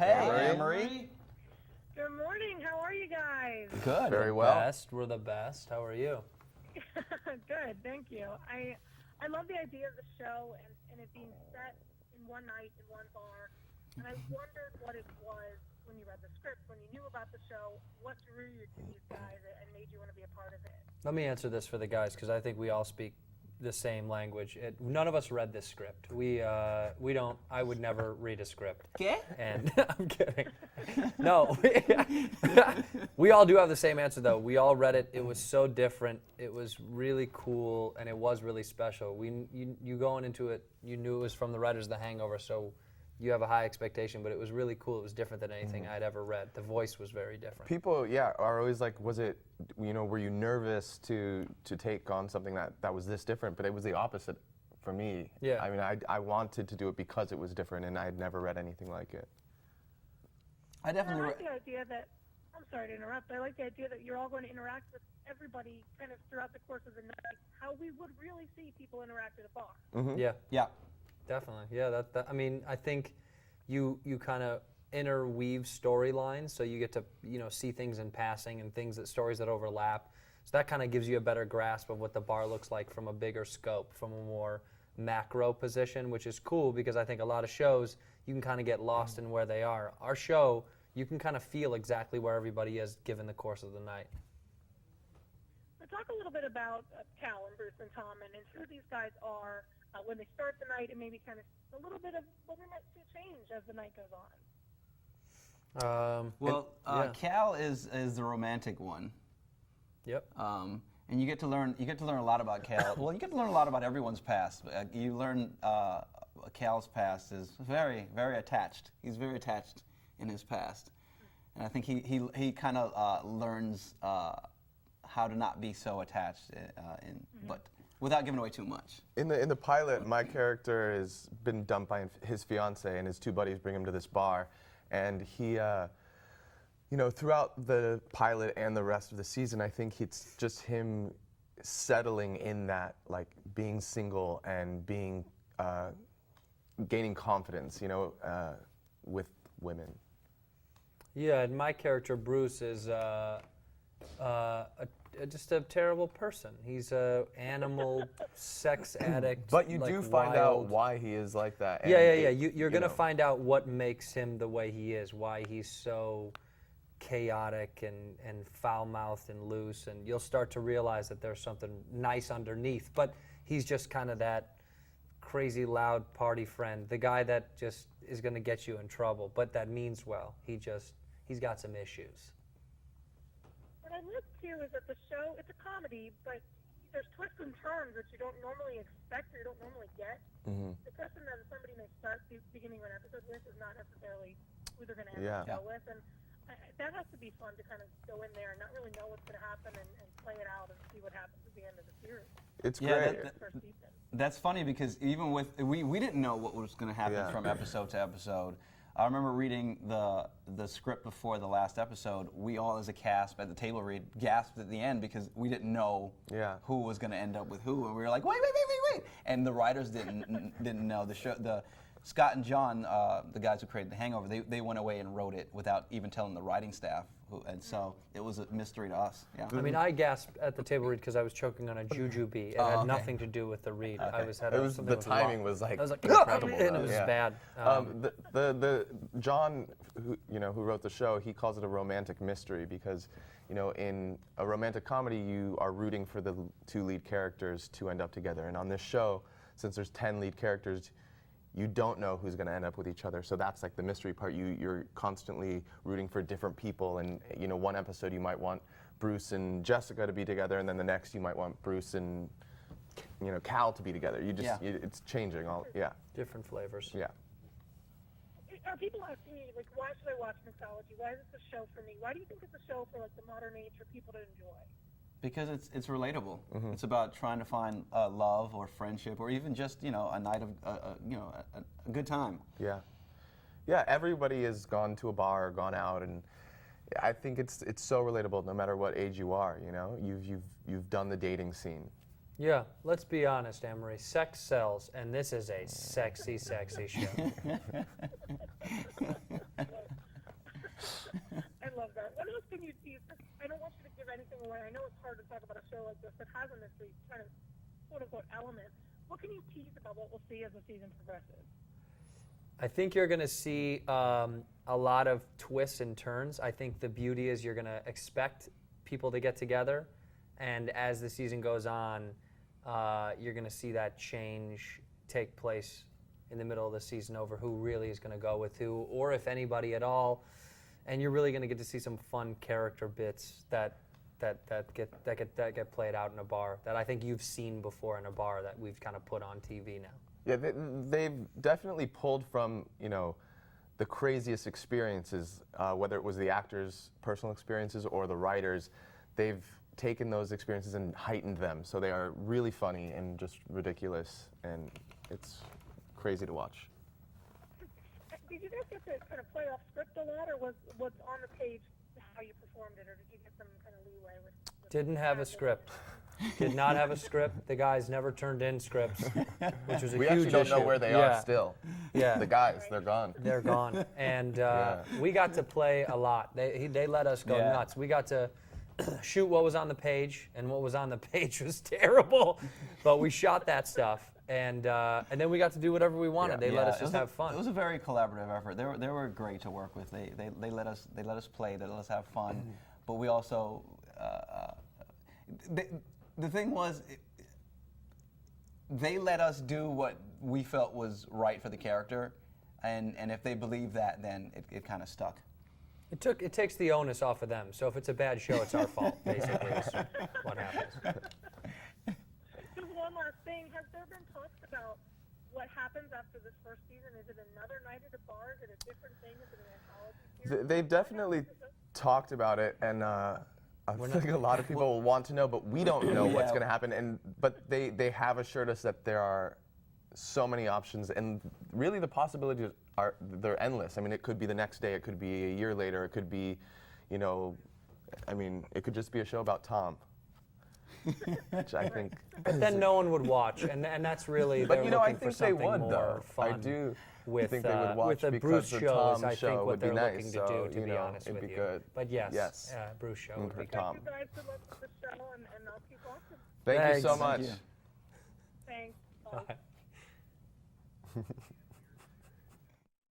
Hey, Anne-Marie. Good morning. How are you guys? Good. Very well. We're the best. How are you? Good, thank you. I love the idea of the show and it being set in one night in one bar. And I wondered what it was when you read the script, when you knew about the show, what drew you to these guys and made you want to be a part of it. Let me answer this for the guys because I think we all speak the same language. None of us read this script. We don't. I would never read a script. Okay. And I'm kidding. No, we all do have the same answer though. We all read it. It was so different. It was really cool and it was really special. You going into it, you knew it was from the writers of The Hangover, so you have a high expectation, but it was really cool. It was different than anything I'd ever read. The voice was very different. People, are always like, was it, were you nervous to take on something that was this different? But it was the opposite for me. Yeah. I mean, I wanted to do it because it was different, and I had never read anything like it. I definitely. I like the idea that, I'm sorry to interrupt, but I like the idea that you're all going to interact with everybody kind of throughout the course of the night, how we would really see people interact at a bar. Mm-hmm. Yeah. Yeah. Definitely, yeah. I mean, I think you kind of interweave storylines, so you get to see things in passing and stories that overlap. So that kind of gives you a better grasp of what the bar looks like from a bigger scope, from a more macro position, which is cool because I think a lot of shows you can kind of get lost in where they are. Our show, you can kind of feel exactly where everybody is given the course of the night. Talk a little bit about Cal and Bruce and Tom and who these guys are when they start the night and maybe kind of a little bit of what we might see change as the night goes on. Cal is the romantic one. Yep. And you get to learn a lot about Cal. Well, you get to learn a lot about everyone's past. You learn Cal's past is very, very attached. He's very attached in his past, and I think he kind of learns how to not be so attached, but without giving away too much. In the pilot, my character has been dumped by his fiance, and his two buddies bring him to this bar, and he, throughout the pilot and the rest of the season, I think it's just him settling in that, like being single and being gaining confidence, with women. Yeah, and my character Bruce is just a terrible person. He's a animal sex addict. But you do find out wild. why he is like that. Yeah. You're going to find out what makes him the way he is, why he's so chaotic and foul-mouthed and loose, and you'll start to realize that there's something nice underneath. But he's just kind of that crazy, loud party friend, the guy that just is going to get you in trouble, but that means well. He's got some issues. What I love too is that the show, it's a comedy, but there's twists and turns that you don't normally expect or you don't normally get. Mm-hmm. The person that somebody may start the beginning of an episode with is not necessarily who they're going to end the show with, and that has to be fun to kind of go in there and not really know what's going to happen and play it out and see what happens at the end of the series. It's great. That's funny because even with we didn't know what was going to happen from episode to episode. I remember reading the script before the last episode. We all, as a cast at the table read, gasped at the end because we didn't know who was going to end up with who, and we were like, wait, and the writers didn't know. Scott and John, the guys who created The Hangover, they went away and wrote it without even telling the writing staff, and so it was a mystery to us. Yeah. I mean, I gasped at the table read because I was choking on a jujube. It had nothing to do with the read. Okay. The timing was like incredible, and it was bad. The John, who wrote the show, he calls it a romantic mystery because, in a romantic comedy, you are rooting for the two lead characters to end up together, and on this show, since there's 10 lead characters, you don't know who's going to end up with each other, so that's like the mystery part. You're constantly rooting for different people, and one episode you might want Bruce and Jessica to be together, and then the next you might want Bruce and Cal to be together. It's changing all. Different flavors. Yeah. Are people asking me, like, why should I watch Mixology? Why is this a show for me? Why do you think it's a show for like the modern age for people to enjoy? Because it's relatable. Mm-hmm. It's about trying to find love or friendship or even just a night of a good time. Yeah, everybody has gone to a bar or gone out, and I think it's so relatable no matter what age you are. You've done the dating scene. Yeah, let's be honest, Anne-Marie. Sex sells, and this is a sexy, sexy show. I love that. What else can you tease? I don't want you to give anything away. I know it's hard to talk about a show like this that has a mystery kind of quote-unquote element. What can you tease about what we'll see as the season progresses? I think you're going to see a lot of twists and turns. I think the beauty is you're going to expect people to get together, and as the season goes on, you're going to see that change take place in the middle of the season over who really is going to go with who, or if anybody at all. And you're really going to get to see some fun character bits that get played out in a bar that I think you've seen before in a bar that we've kind of put on TV now. Yeah, they've definitely pulled from, the craziest experiences, whether it was the actors' personal experiences or the writers. They've taken those experiences and heightened them, so they are really funny and just ridiculous, and it's crazy to watch. Did you guys get to kind of play off script a lot, or was what's on the page how you performed it, or did you get some kind of leeway with Didn't have a script. Did not have a script. The guys never turned in scripts, which was a We huge actually don't issue. know where they are still. Yeah. The guys, they're gone. They're gone. And we got to play a lot. They let us go nuts. We got to shoot what was on the page, and what was on the page was terrible. But we shot that stuff, and then we got to do whatever we wanted. They let us just have fun. It was a very collaborative effort. They were great to work with. They let us play. They let us have fun. But we also the thing was, they let us do what we felt was right for the character, and if they believed that, then it kind of stuck. It takes the onus off of them. So if it's a bad show, it's our fault, basically, is what happens. Just one last thing. Has there been talks about what happens after this first season? Is it another night at a bar? Is it a different thing? Is it an anthology series? They've definitely talked about it, and I think a lot of people will want to know, but we don't know what's going to happen. But they have assured us that there are so many options, and really the possibilities they're endless. I mean, it could be the next day, it could be a year later, it could be, it could just be a show about Tom, which I think. But then no one would watch, and that's really. But they're I looking think for something they would, more though. fun. I do. With, think they would watch with the because Bruce the shows, Tom I show think what would be they're nice, looking so, to do, to be honest it'd with be you. good. But yes, Yes. Bruce show would be good. Tom. Thank you guys. Good luck with the show, and I'll keep watching. Thank you so Thanks. much. Thanks. Bye. Bye.